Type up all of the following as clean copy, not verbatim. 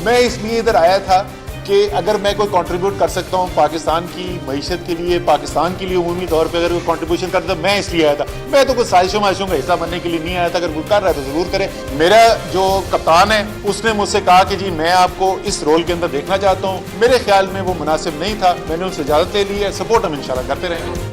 मैं इसलिए इधर आया था कि अगर मैं कोई कंट्रीब्यूट कर सकता हूँ पाकिस्तान की मईशत के लिए, पाकिस्तान के लिए उमूमी तौर पे अगर कोई कंट्रीब्यूशन करता, मैं इसलिए आया था। मैं तो कोई साजिशों माजिशों का हिस्सा बनने के लिए नहीं आया था। अगर कोई कर रहा है तो जरूर करे। मेरा जो कप्तान है उसने मुझसे कहा कि जी मैं आपको इस रोल के अंदर देखना चाहता हूँ। मेरे ख्याल में वो मुनासिब नहीं था, मैंने उनसे इजाजत ले ली है। सपोर्ट हम इंशाल्लाह करते रहेंगे।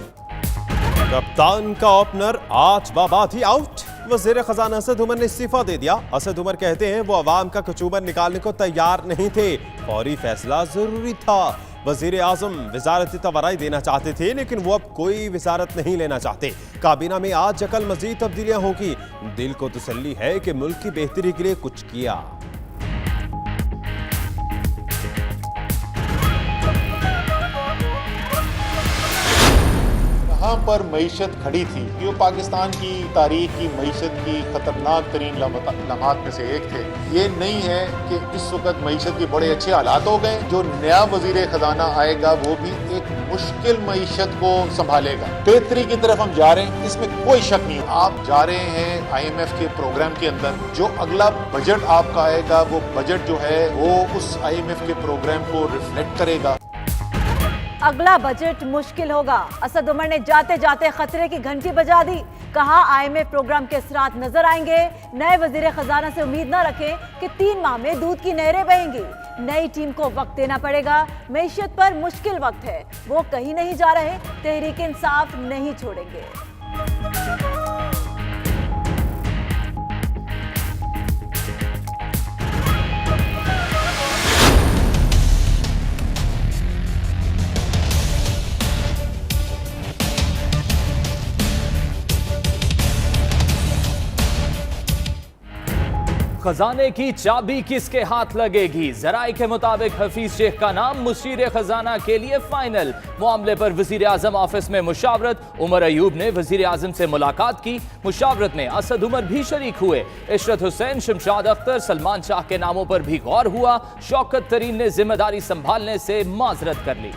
कप्तान का ओपनर आज बाबादी आउट। वज़ीर खजाना असद उमर ने इस्तीफा दे दिया। असद उमर कहते हैं वो अवाम का कचूबर निकालने को तैयार नहीं थे, फौरी फैसला जरूरी था। वज़ीर आज़म वज़ारत तवाराई देना चाहते थे लेकिन वो अब कोई वज़ारत नहीं लेना चाहते। काबीना में आज कल मजीद तब्दीलियां होगी। दिल को तसल्ली है कि मुल्क की बेहतरी के लिए कुछ किया। यहाँ पर मईशत खड़ी थी, जो पाकिस्तान की तारीख की मईशत की खतरनाक तरीन लम्हात में से एक थे। ये नहीं है कि इस वक्त मईशत के बड़े अच्छे हालात हो गए। जो नया वजीर खजाना आएगा वो भी एक मुश्किल मईशत को संभालेगा। बेहतरी की तरफ हम जा रहे हैं, इसमें कोई शक नहीं। आप जा रहे हैं IMF के प्रोग्राम के अंदर। जो अगला बजट आपका आएगा वो बजट जो है वो उस IMF के प्रोग्राम को रिफ्लेक्ट करेगा। अगला बजट मुश्किल होगा। असद उमर ने जाते जाते खतरे की घंटी बजा दी। कहा IMF प्रोग्राम के असरात नजर आएंगे। नए वजीर खजाना से उम्मीद न रखें कि 3 माह में दूध की नहरें बहेंगी। नई टीम को वक्त देना पड़ेगा। मईशत पर मुश्किल वक्त है, वो कहीं नहीं जा रहे। तहरीक इंसाफ नहीं छोड़ेंगे। खजाने की चाबी किसके हाथ लगेगी? जराए के मुताबिक हफीज शेख का नाम मुशीर खजाना के लिए फाइनल। मामले पर वजीर आजम ऑफिस में मुशावरत। उमर अयूब ने वजीर आजम से मुलाकात की। मुशावरत में असद उमर भी शरीक हुए। इशरत हुसैन, शमशाद अख्तर, सलमान शाह के नामों पर भी गौर हुआ। शौकत तरीन ने जिम्मेदारी संभालने से माजरत कर ली।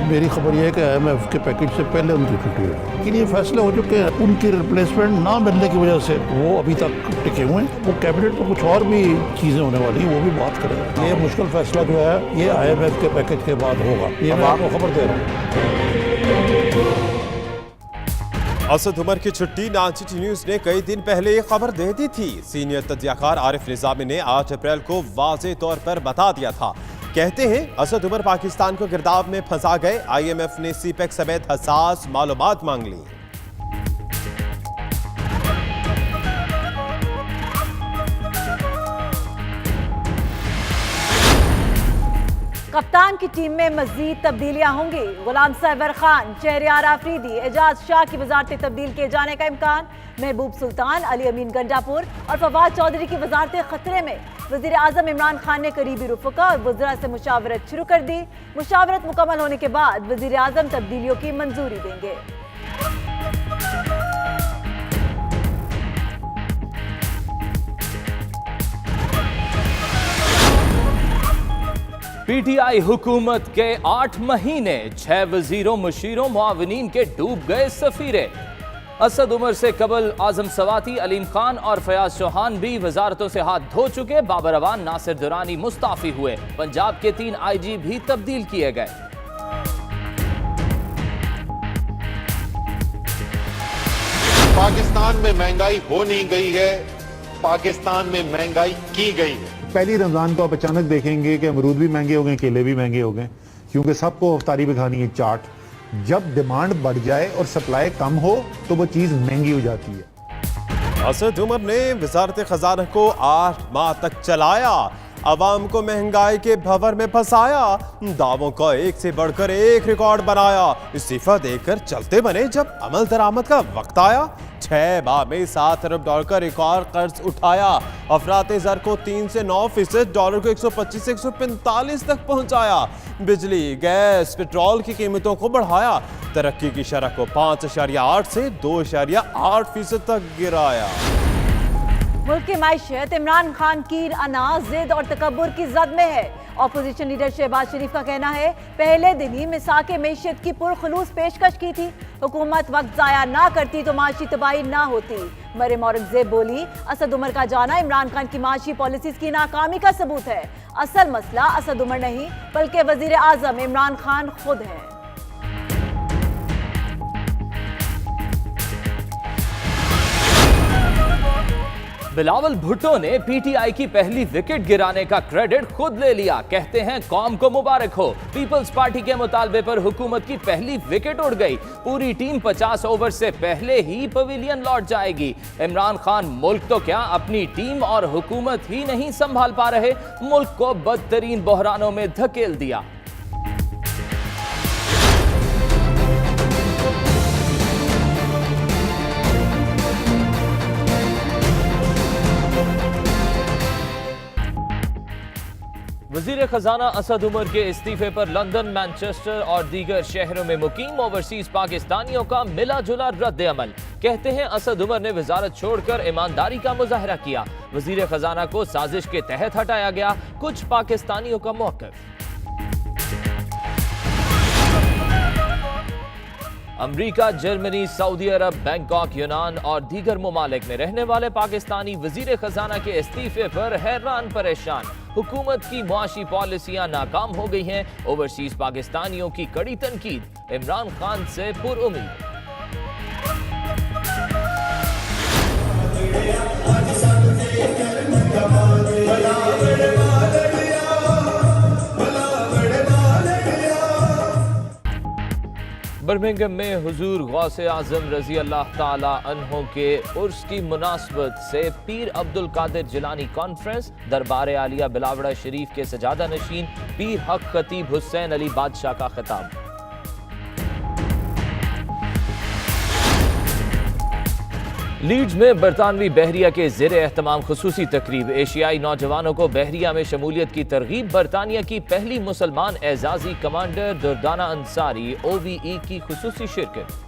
मेरी खबर यह है कि IMF के पैकेज से पहले उनकी छुट्टी हुई, लेकिन ये फैसले हो चुके हैं। उनकी रिप्लेसमेंट ना मिलने की वजह से वो अभी तक टिके हुए हैं। वो कैबिनेट में कुछ और भी चीज़ें होने वाली हैं, वो भी बात करेंगे। ये मुश्किल फैसला जो है ये IMF के पैकेज के बाद होगा, ये मैं आपको खबर दे रहा हूँ। असद उमर की छुट्टी नाचिटी न्यूज ने कई दिन पहले ये खबर दे दी थी। सीनियर तज्जियाकार आरिफ निजामी ने 8 अप्रैल को वाज़े तौर पर बता दिया था। कहते हैं असद उमर पाकिस्तान को गिरदाव में फंसा गए। IMF ने CPEC समेत हसास मालूमात मांग ली। कप्तान की टीम में मजीद तब्दीलियां होंगी। गुलाम सरवर खान, शहरयार आफरीदी, एजाज शाह की वजारतें तब्दील किए जाने का इम्कान। महबूब सुल्तान, अली अमीन गंडापुर और फवाद चौधरी की वजारतें खतरे में। वजीर आजम इमरान खान ने करीबी रुफका और वज़रा से मुशावरत शुरू कर दी। मुशावरत मुकम्मल होने के बाद वजीर आजम तब्दीलियों की मंजूरी देंगे। PTI हुकूमत के 8 महीने, 6 वजीरों, मुशीरों, मुआविनीन के डूब गए सफीरे। असद उमर से कबल आजम सवाती, अलीम खान और फयाज चौहान भी वजारतों से हाथ धो चुके। बाबर अवान, नासिर दुरानी मुस्ताफी हुए। पंजाब के 3 IG भी तब्दील किए गए। पाकिस्तान में महंगाई हो नहीं गई है, पाकिस्तान में महंगाई की गई है। पहली रमजान को आप अचानक देखेंगे कि अमरूद भी महंगे हो गए, केले भी महंगे हो गए, क्योंकि सबको अफ्तारी पे खानी है चाट। जब डिमांड बढ़ जाए और सप्लाई कम हो तो वो चीज महंगी हो जाती है। असद उमर ने वजारत खजाना को 8 माह तक चलाया। अवाम को महंगाई के भंवर में फंसाया। दावों का एक से बढ़कर एक रिकॉर्ड बनाया। इस्तीफा देकर चलते बने जब अमल दरामद का वक्त आया। 6 माह में $7 अरब का रिकॉर्ड कर्ज उठाया। अफराते ज़र को 3 से 9%, डॉलर को 125 से 145 तक पहुंचाया। बिजली, गैस, पेट्रोल की कीमतों को बढ़ाया। तरक्की की शरह को 5.8 से 2.8% तक गिराया। मुल्क की मायशत इमरान खान की अना, जिद और तकब्बुर की जद में है ऑपोजिशन लीडर शहबाज शरीफ का कहना है पहले दिन ही मिसाक मईशत की पुरखलूस पेशकश की थी, हुकूमत वक्त जाया ना करती तो माशी तबाही ना होती। मरियम औरंगजेब बोली असद उमर का जाना इमरान खान की माशी पॉलिसीज की नाकामी का सबूत है। असल मसला असद उमर नहीं बल्कि वजीर आजम इमरान खान खुद है। बिलावल भुट्टो ने पीटीआई की पहली विकेट गिराने का क्रेडिट खुद ले लिया। कहते हैं कौम को मुबारक हो, पीपल्स पार्टी के मुतालबे पर हुकूमत की पहली विकेट उड़ गई। पूरी टीम 50 ओवर से पहले ही पवेलियन लौट जाएगी। इमरान खान मुल्क तो क्या अपनी टीम और हुकूमत ही नहीं संभाल पा रहे, मुल्क को बदतरीन बहरानों में धकेल दिया। वजीर खजाना असद उमर के इस्तीफे पर लंदन, मैनचेस्टर और दीगर शहरों में मुकीम ओवरसीज पाकिस्तानियों का मिला जुला रद्द अमल। कहते हैं असद उमर ने वजारत छोड़कर ईमानदारी का मुजाहरा किया। वजीर खजाना को साजिश के तहत हटाया गया। कुछ पाकिस्तानियों का मौक़िफ़। अमरीका, जर्मनी, सऊदी अरब, बैंकॉक, यूनान और दीगर ममालिक में रहने वाले पाकिस्तानी वजीर खजाना के इस्तीफे पर हैरान परेशान। हुकूमत की मुआशी पॉलिसियां नाकाम हो गई हैं। ओवरसीज पाकिस्तानियों की कड़ी तनकीद। इमरान खान से पुरुम्मीद। बर्मिंघम में हुजूर गौसे आजम रजी अल्लाह ताला अन्हो के उर्स की मुनासबत से पीर अब्दुल कादिर जिलानी कॉन्फ्रेंस, दरबार आलिया बिलावड़ा शरीफ के सजादा नशीन पीर हक खतीब हुसैन अली बादशाह का खिताब। लीड्स में बरतानवी बहरिया के ज़ेरे एहतमाम खुसूसी तकरीब। एशियाई नौजवानों को बहरिया में शमूलियत की तरगीब। बरतानिया की पहली मुसलमान एजाजी कमांडर दुर्दाना अंसारी OVE की खुसूसी शिरकत।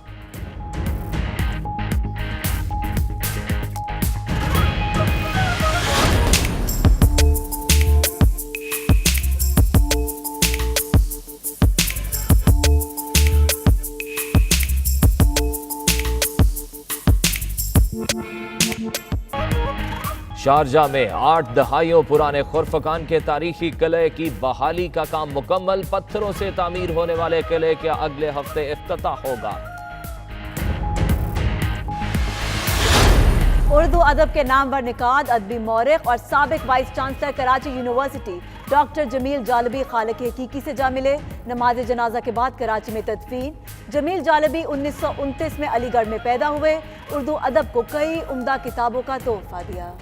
शारजा में 8 दहाइयों पुराने खुरफकान के तारीखी किले की बहाली का काम मुकम्मल। पत्थरों से तामीर होने वाले किले का अगले हफ्ते इफ्तिताह होगा। उर्दू अदब के नामवर निकाद, अदबी मौरिख और साबिक vice chancellor Karachi university doctor Jameel Jalibi Khaliq Haqiqi से जा मिले। नमाज जनाजा के बाद कराची में तदफीन। जमील जालबी 1929 में अलीगढ़ में पैदा हुए। उर्दू अदब को कई उम्दा किताबों का तोहफा दिया।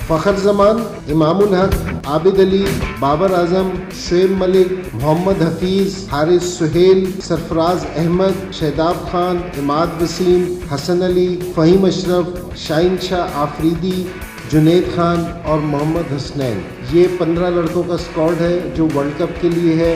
फ़खर ज़मान, इमामुल हक, आबिद अली, बाबर आजम, शेब मलिक, मोहम्मद हफीज़, हारिस सुहेल, सरफराज अहमद, शहदाब खान, इमाद वसीम, हसन अली, फ़हीम अशरफ, शाहीन शाह आफरीदी, जुनैद खान और मोहम्मद हसनैन। ये 15 लड़कों का स्क्वाड है जो वर्ल्ड कप के लिए है।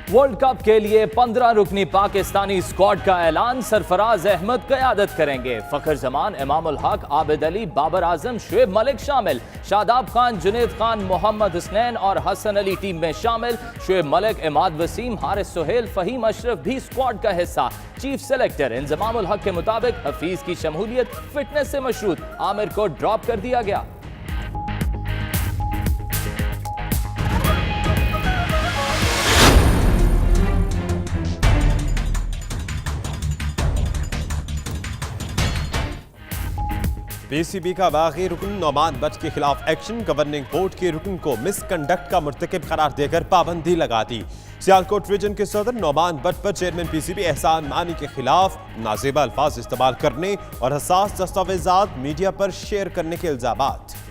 वर्ल्ड कप के लिए 15 रुकनी पाकिस्तानी स्क्वाड का ऐलान। सरफराज अहमद क़यादत करेंगे। फ़खर ज़मान, इमामुल हक, आबिद अली, बाबर आजम, शुएब मलिक शामिल। शादाब खान, जुनैद खान, मोहम्मद हसनैन और हसन अली टीम में शामिल। शुएब मलिक, इमाद वसीम, हारिस सुहेल, फ़हीम अशरफ भी स्क्वाड का हिस्सा। चीफ सेलेक्टर इंज़मामुल हक के मुताबिक हफीज की शमूलियत फिटनेस से मशरूत। आमिर को ड्रॉप कर दिया गया। पीसीबी का बागी रुकन नौमान बट के खिलाफ एक्शन। गवर्निंग बोर्ड के रुकन को मिसकंडक्ट का मुर्तकिब करार देकर पाबंदी लगा दी। सियालकोट रीजन के सदर नौमान बट पर चेयरमैन पीसीबी एहसान मानी के खिलाफ नाजेबा अल्फाज इस्तेमाल करने और हसास दस्तावेजात मीडिया पर शेयर करने के इल्जामात।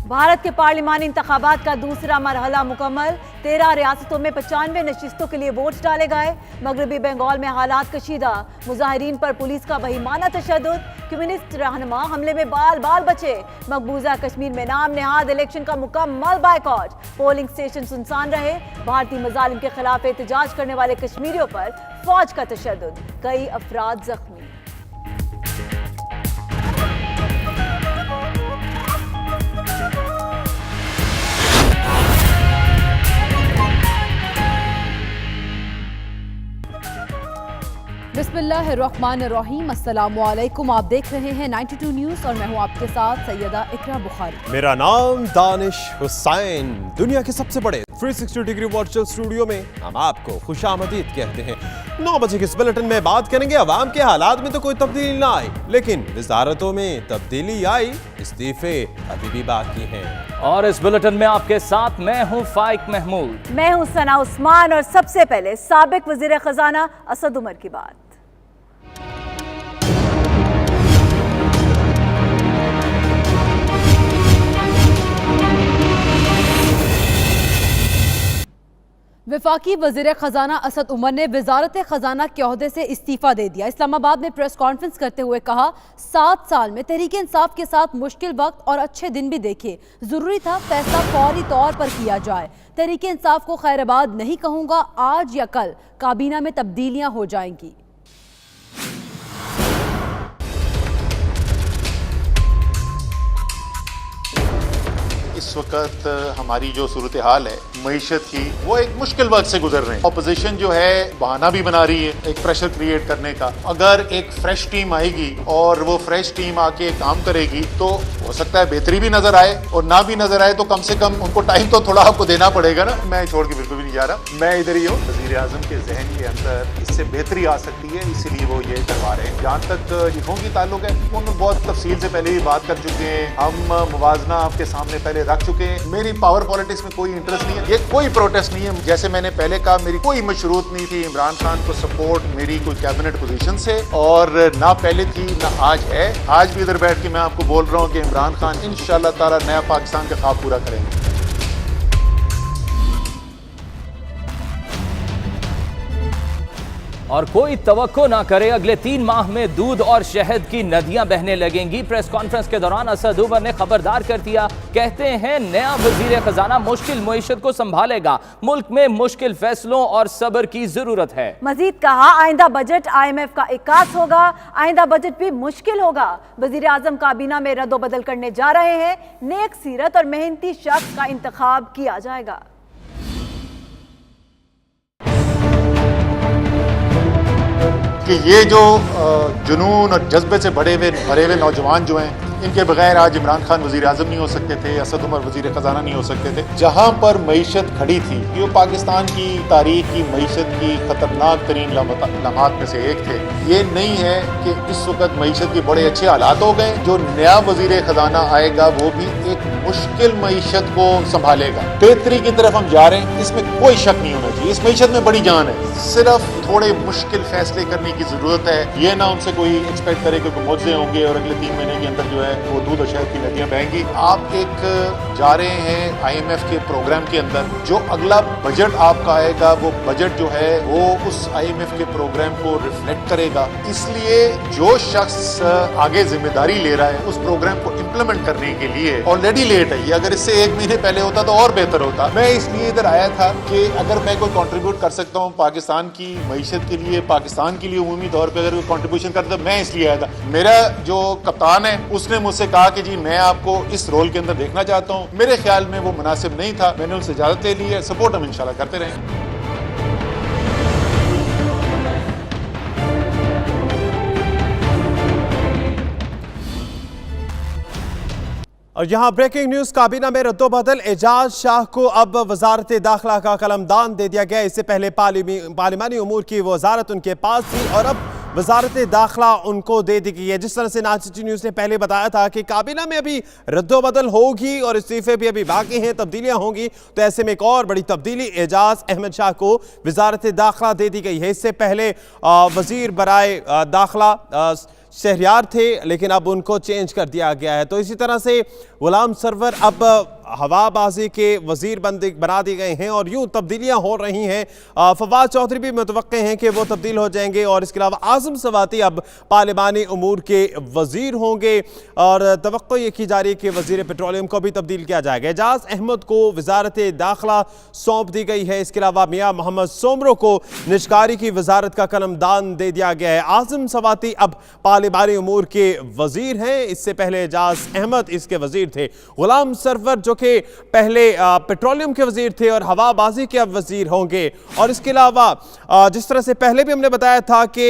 भारत के पार्लिमानी इंतखाबात का दूसरा मरहला मुकम्मल। 13 रियासतों में 95 नशिस्तों के लिए वोट डाले गए। मगरबी बंगाल में हालात कशीदा, मुजाहिरीन पर पुलिस का बहीमाना तशद्दुद, कम्युनिस्ट रहनुमा हमले में बाल बाल बचे। मकबूजा कश्मीर में नाम नेहाद इलेक्शन का मुकम्मल बायकॉट, पोलिंग स्टेशन सुनसान रहे। भारतीय मजालिम के खिलाफ एहतजाज करने वाले कश्मीरियों पर फौज का तशद्दुद, कई अफराद जख्मी। बिस्मिल्लाहिर्रहमानिर्रहीम, अस्सलामुअलैकुम। आप देख रहे हैं 92 न्यूज़ और मैं हूं आपके साथ सैयदा इकरा बुखारी। मेरा नाम दानिश हुसैन। दुनिया के सबसे बड़े 360 डिग्री वर्चुअल स्टूडियो में हम आपको खुशामदीद कहते हैं। 9 बजे के इस बुलेटिन में बात करेंगे अवाम के हालात में तो कोई तब्दीली ना आई, लेकिन वजारतों में तब्दीली आई, इस्तीफे अभी भी बाकी हैं। और इस बुलेटिन में आपके साथ मैं हूं फाइक महमूद। मैं हूं सना उस्मान और सबसे पहले साबिक वजीर खजाना असद उमर की बात। वफाकी वज़ीर ख़जाना असद उमर ने वज़ारत ख़जाना के ओहदे से इस्तीफ़ा दे दिया। इस्लामाबाद में प्रेस कॉन्फ्रेंस करते हुए कहा, 7 साल में तहरीक इंसाफ के साथ मुश्किल वक्त और अच्छे दिन भी देखे, ज़रूरी था फैसला फौरी तौर पर किया जाए। तहरीक इंसाफ को खैराबाद नहीं कहूँगा, आज या कल काबीना में तब्दीलियाँ हो जाएंगी। इस वक्त हमारी जो सूरत हाल है मईशत की, वो एक मुश्किल वक्त से गुजर रहे हैं। अपोजिशन जो है बहाना भी बना रही है एक प्रेशर क्रिएट करने का। अगर एक फ्रेश टीम आएगी और वो फ्रेश टीम आके काम करेगी तो हो सकता है बेहतरी भी नजर आए, और ना भी नजर आए तो कम से कम उनको टाइम तो थोड़ा आपको देना पड़ेगा ना। मैं छोड़ के बिल्कुल भी नहीं जा रहा, मैं इधर ही हूँ। वज़ीर आज़म के जहन के अंदर इससे बेहतरी आ सकती है, इसीलिए वो ये करवा रहे हैं। जहाँ तक लिखों की ताल्लुक है, उनमें बहुत तफसील से पहले ही बात कर चुके हैं, हम मुवाजना आपके सामने पहले रख चुके हैं। मेरी पावर पॉलिटिक्स में कोई इंटरेस्ट नहीं है, ये कोई प्रोटेस्ट नहीं है। जैसे मैंने पहले कहा, मेरी कोई मशरूत नहीं थी इमरान खान को सपोर्ट मेरी कोई कैबिनेट पोजीशन से, और ना पहले थी ना आज है। आज भी इधर बैठ के मैं आपको बोल रहा हूँ कि इमरान खान इंशाअल्लाह ताला नया पाकिस्तान का ख्वाब पूरा करेंगे। और कोई तवक्को ना करे, अगले 3 माह में दूध और शहद की नदियां बहने लगेंगी। प्रेस कॉन्फ्रेंस के दौरान असद उमर ने खबरदार कर दिया, कहते हैं नया वजीर खजाना मुश्किल मईशत को संभालेगा, मुल्क में मुश्किल फैसलों और सब्र की जरूरत है। मजीद कहा, आइंदा बजट IMF का इकास होगा, आइंदा बजट भी मुश्किल होगा। वजीर आजम काबीना में रद्दोबदल करने जा रहे हैं, नेक सीरत और मेहनती शख्स का इंतखाब किया जाएगा। कि ये जो जुनून और जज्बे से भरे हुए नौजवान जो हैं, इनके बगैर आज इमरान खान वजीर आजम नहीं हो सकते थे, असद उमर वजीर खजाना नहीं हो सकते थे। जहाँ पर मईशत खड़ी थी, ये पाकिस्तान की तारीख की मईशत की खतरनाक तरीन लम्हात में से एक थे। ये नहीं है कि इस वक्त मईशत के बड़े अच्छे हालात हो गए, जो नया वजीर खजाना आएगा वो भी एक मुश्किल मईशत को संभालेगा। बेहतरी की तरफ हम जा रहे हैं, इसमें कोई शक नहीं होना चाहिए। इस मईशत में बड़ी जान है, सिर्फ थोड़े मुश्किल फैसले करने की जरूरत है। ये ना उनसे कोई एक्सपेक्ट करे कि मुआवजे होंगे और अगले 3 महीने के अंदर जो है वो दूध और शहद की नदियां बहेंगी। आप एक जा रहे हैं IMF के प्रोग्राम के अंदर, जो अगला बजट आपका आएगा वो बजट जो है वो उस IMF के प्रोग्राम को रिफ्लेक्ट करेगा। इसलिए जो शख्स आगे जिम्मेदारी ले रहा है उस प्रोग्राम को इम्प्लीमेंट करने के लिए ऑलरेडी लेट है। अगर इससे 1 महीने पहले होता तो और बेहतर होता। मैं इसलिए इधर आया था कि अगर मैं कोई कंट्रीब्यूट कर सकता हूँ पाकिस्तान की मईशत के लिए, पाकिस्तान के लिए उमूमी तौर पर अगर कोई कंट्रीब्यूशन करता, मैं इसलिए आया था। मेरा जो कप्तान है उसने मुझसे कहा कि जी मैं आपको इस रोल के अंदर देखना चाहता हूँ। मेरे ख्याल में वो मुनासिब नहीं था, मैंने उनसे इजाजत ले ली है। सपोर्ट हम इंशाल्लाह करते रहेंगे। और यहाँ ब्रेकिंग न्यूज, काबीना में रद्दोबदल, एजाज शाह को अब वजारत दाखिला का कलमदान दे दिया गया। इससे पहले पार्लिमानी उमूर की वजारत उनके पास थी और अब वजारत दाखिला उनको दे दी गई है। जिस तरह से नासिटी न्यूज़ ने पहले बताया था कि काबीना में अभी रद्दोबदल होगी और इस्तीफे भी अभी बाकी हैं, तब्दीलियां होंगी, तो ऐसे में एक और बड़ी तब्दीली, एजाज अहमद शाह को वजारत दाखिला दे दी गई है। इससे पहले वजीर बराए दाखिला शहरियार थे, लेकिन अब उनको चेंज कर दिया गया है। तो इसी तरह से गुलाम सरवर अब हवाबाजी के वजीर बना दिए गए हैं और यूं तब्दीलियां हो रही हैं। फवाद चौधरी भी मुतवक्के हैं कि वो तब्दील हो जाएंगे और इसके अलावा आज़म सवाती अब पार्लिमानी उमूर के वजीर होंगे और तवक्को ये की जा रही है कि वजीर पेट्रोलियम को भी तब्दील किया जाएगा। एजाज अहमद को वजारत दाखिला सौंप दी गई है। इसके अलावा मियाँ मोहम्मद सोमरो को निजकारी की वजारत का कलमदान दे दिया गया है। आज़म सवाती अब पार्लिमानी उमूर के वजीर हैं। इससे पहले एजाज अहमद इसके वजीर थे। गुलाम सरवर जो कि पहले पेट्रोलियम के वजीर थे और हवाबाजी के अब वजीर होंगे। और इसके अलावा जिस तरह से पहले भी हमने बताया था कि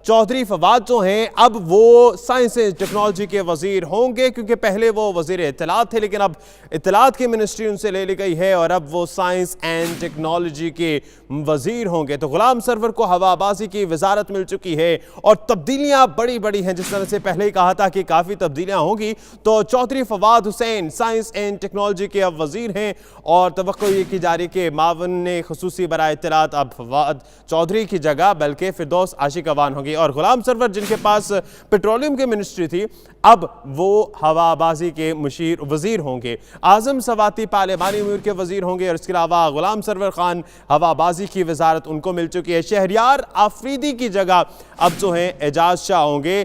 चौधरी फवाद जो हैं अब वो साइंस एंड टेक्नोलॉजी के वजीर होंगे, क्योंकि पहले वो वजीर इत्तलात थे लेकिन अब इत्तलात की मिनिस्ट्री उनसे ले ली गई है और अब वो साइंस एंड टेक्नोलॉजी के वजीर होंगे। तो गुलाम सरवर को हवाबाजी की वजारत मिल चुकी है और तब्दीलियां बड़ी बड़ी हैं। जिस तरह से पहले ही कहा था कि काफ़ी तब्दीलियां होंगी, तो Chaudhry Fawad Hussain science and technology के अब वजीर हैं और तवक्को ये की जा रही कि मावन खुसूसी बराए इत्तलात अब फवाद चौधरी की जगह बल्कि फिरदौस आशिक अवान होंगी। और गुलाम सरवर जिनके पास पेट्रोलियम की मिनिस्ट्री थी अब वो हवाबाजी के मुशीर वजीर होंगे। आज़म सवाती पार्लिमानी उमूर के वजीर होंगे और इसके अलावा गुलाम सरवर खान हवाबाजी की वजारत उनको मिल चुकी है। शहरियार आफरीदी की जगह अब जो हैं एजाज शाह होंगे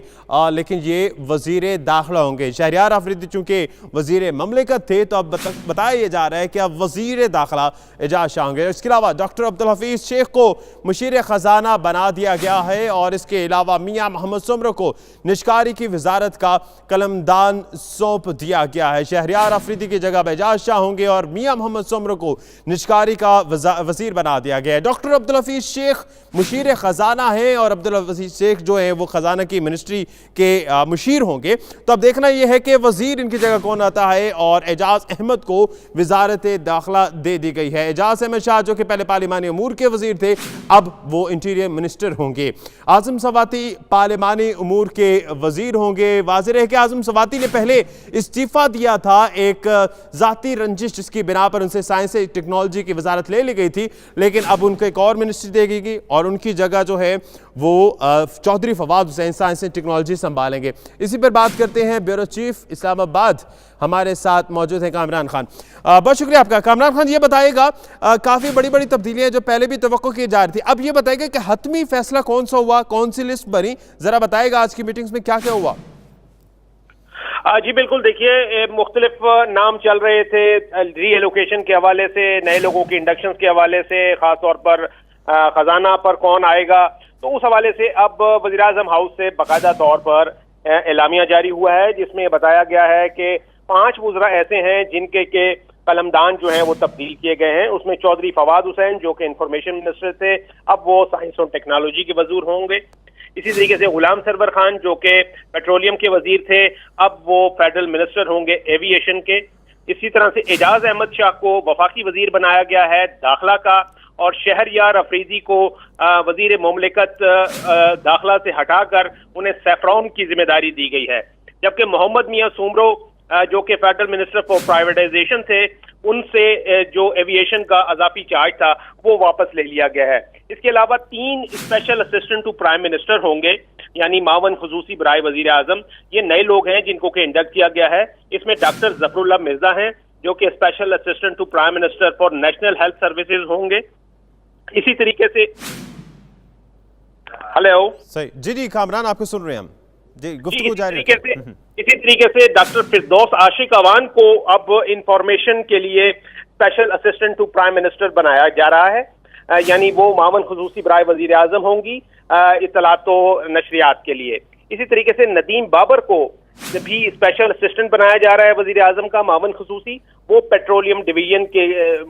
लेकिन ये वजीर दाखिला होंगे। शहरियार आफरीदी चूंकि वजीर ममलिकत थे तो अब बताया ये जा रहा है कि अब वजीर दाखिला एजाज शाह होंगे। इसके अलावा डॉक्टर अब्दुल हफीज शेख को मुशीर खजाना बना दिया गया है और इसके अलावा मियाँ मोहम्मद सोमरो को निजकारी की वजारत का कलमदान सौंप दिया गया है। शहरियार आफरीदी की जगह एजाज शाह होंगे और मियाँ मोहम्मद सोमरो को निजकारी का वजीर बना दिया गया है। डॉक्टर अब्दुल हफीज शेख मुशीर खजाना है और अब्दुल हफीज शेख जो है वो खजाना की मिनिस्ट्री के मुशीर होंगे। तो अब देखना यह है कि वजीर इनकी जगह कौन आता है और एजाज अहमद को वजारत दाखिला दे दी गई है। एजाज अहमद शाह जो कि पहले पार्लिमानी उमूर के वजीर थे अब वो इंटीरियर मिनिस्टर होंगे। आज़म सवाती पार्लिमानी उमूर के वजीर होंगे। वाज़ेह है कि आज़म सवाती ने पहले इस्तीफ़ा दिया था एक ज़ाती रंजिश जिसकी बिना पर उनसे साइंस एंड टेक्नोलॉजी की वजारत ले ली गई थी, लेकिन अब उनको एक और मिनिस्ट्री दे गई और उनकी जगह जो है वो Chaudhry Fawad Hussain science and technology संभालेंगे। इसी पर बात करते हैं। ब्यूरो चीफ इस्लामाबाद हमारे साथ मौजूद हैं कामरान खान। बहुत शुक्रिया आपका। कामरान खान, ये बताइएगा काफ़ी बड़ी बड़ी तब्दीलियां जो पहले भी तवक्को की जा रही थी, अब ये बताइएगा कि हतमी फैसला कौन सा हुआ, कौन सी लिस्ट बनी, जरा बताइएगा आज की मीटिंग्स में क्या क्या हुआ। जी बिल्कुल, देखिए मुख्तलिफ नाम चल रहे थे री एलोकेशन के हवाले से, नए लोगों के इंडक्शन के हवाले से, खासतौर पर खजाना पर कौन आएगा। तो उस हवाले से अब वज़ीर-ए-आज़म हाउस से बाकायदा तौर पर एलामिया जारी हुआ है जिसमें बताया गया है कि 5 वज़रा ऐसे हैं जिनके के कलमदान जो है वो तब्दील किए गए हैं। उसमें चौधरी फवाद हुसैन जो कि इंफॉर्मेशन मिनिस्टर थे अब वो साइंस और टेक्नोलॉजी के वजीर होंगे। इसी तरीके से गुलाम सरवर खान जो कि पेट्रोलियम के वजीर थे अब वो फेडरल मिनिस्टर होंगे एविएशन के। इसी तरह से एजाज अहमद शाह को वफाकी वजीर बनाया गया है दाखिला का और शहरयार अफरीदी को वजीर मुमलिकत दाखिला से हटाकर उन्हें सैफरॉन की जिम्मेदारी दी गई है, जबकि मोहम्मद मियाँ सोमरो जो कि फेडरल मिनिस्टर फॉर प्राइवेटाइजेशन थे उनसे जो एविएशन का अजाफी चार्ज था वो वापस ले लिया गया है। इसके अलावा 3 special assistant to prime minister होंगे, यानी मावन खुसूसी बराए वजीर आजम। ये नए लोग हैं जिनको कि इंडक्ट किया गया है। इसमें डॉक्टर जफरुल्लाह मिर्जा हैं जो कि special assistant to prime minister for national health services होंगे। इसी तरीके से हेलो सही जी जी कामरान आपको सुन रहे हैं हम जी, गुफ्तगू जारी रखें। इसी तरीके से डॉक्टर फिरदौस आशिक अवान को अब इंफॉर्मेशन के लिए special assistant to prime minister बनाया जा रहा है, यानी वो मावन खुसूसी बराए वजीर आजम होंगी इत्तलात व नशरियात के लिए। इसी तरीके से नदीम बाबर को भी स्पेशल असिस्टेंट बनाया जा रहा है वजीर आजम का मावन खुसूसी, वो पेट्रोलियम डिवीजन के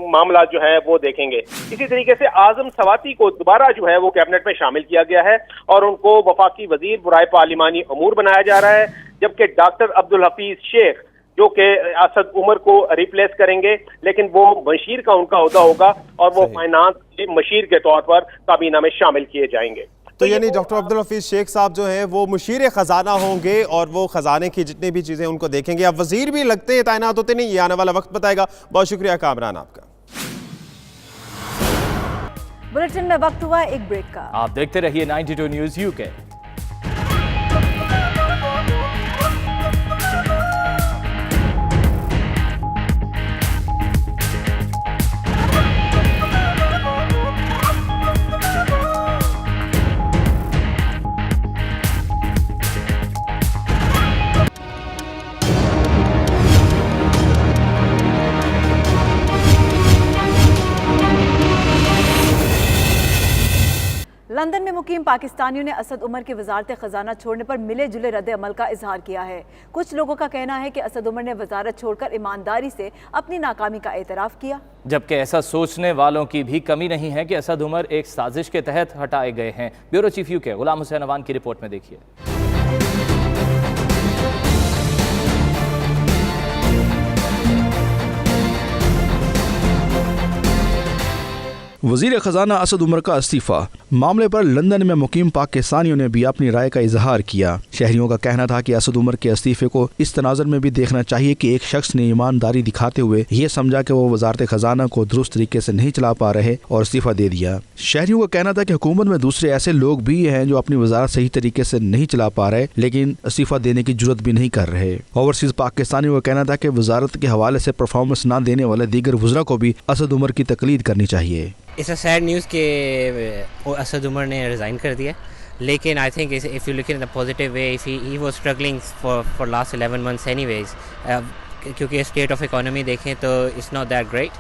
मामला जो है वो देखेंगे। इसी तरीके से आजम सवाती को दोबारा जो है वो कैबिनेट में शामिल किया गया है और उनको वफाकी वजीर बुराए पार्लिमानी अमूर बनाया जा रहा है, जबकि डॉक्टर अब्दुल हफीज शेख जो कि असद उमर को रिप्लेस करेंगे, लेकिन वो मशीर का उनका ओहदा होगा और वो फाइनेंस के मशीर के तौर पर काबीना में शामिल किए जाएंगे। तो यानी डॉक्टर अब्दुल हफीज शेख साहब जो हैं वो मुशीर खजाना होंगे और वो खजाने की जितनी भी चीजें उनको देखेंगे। अब वजीर भी लगते हैं तैनात होते नहीं, ये आने वाला वक्त बताएगा। बहुत शुक्रिया कामरान आपका। बुलेटिन में वक्त हुआ एक ब्रेक का। आप देखते रहिए 92 न्यूज़ यूके। लंदन में मुकीम पाकिस्तानियों ने असद उमर की वजारत खजाना छोड़ने पर मिले जुले रद्द अमल का इजहार किया है। कुछ लोगों का कहना है कि असद उमर ने वजारत छोड़कर ईमानदारी से अपनी नाकामी का एतराफ़ किया, जबकि ऐसा सोचने वालों की भी कमी नहीं है कि असद उमर एक साजिश के तहत हटाए गए हैं। Bureau chief UK Ghulam Hussain Awan की रिपोर्ट में देखिए। वज़ीर ख़जाना असद उमर का इस्तीफ़ा। मामले पर लंदन में मुकीम पाकिस्तानियों ने भी अपनी राय का इजहार किया। शहरियों का कहना था कि असद उमर के इस्तीफ़े को इस तनाज़ुर में भी देखना चाहिए कि एक शख्स ने ईमानदारी दिखाते हुए ये समझा कि वो वजारत ख़जाना को दुरुस्त तरीके से नहीं चला पा रहे और इस्तीफ़ा दे दिया। शहरियों का कहना था कि हुकूमत में दूसरे ऐसे लोग भी हैं जो अपनी वजारत सही तरीके से नहीं चला पा रहे लेकिन इस्तीफ़ा देने की जुर्रत भी नहीं कर रहे। ओवरसीज़ पाकिस्तानियों का कहना था कि वजारत के हवाले से परफॉर्मेंस न देने वाले दीगर वज़रा को भी असद उमर की तकलीद करनी चाहिए। इट्स अ सैड न्यूज़ कि असद उमर ने रिज़ाइन कर दिया, लेकिन I think if you look in the positive way, if he was struggling for last 11 months anyways, क्योंकि स्टेट ऑफ इकोनॉमी देखें तो इट्स नॉट दैट ग्रेट,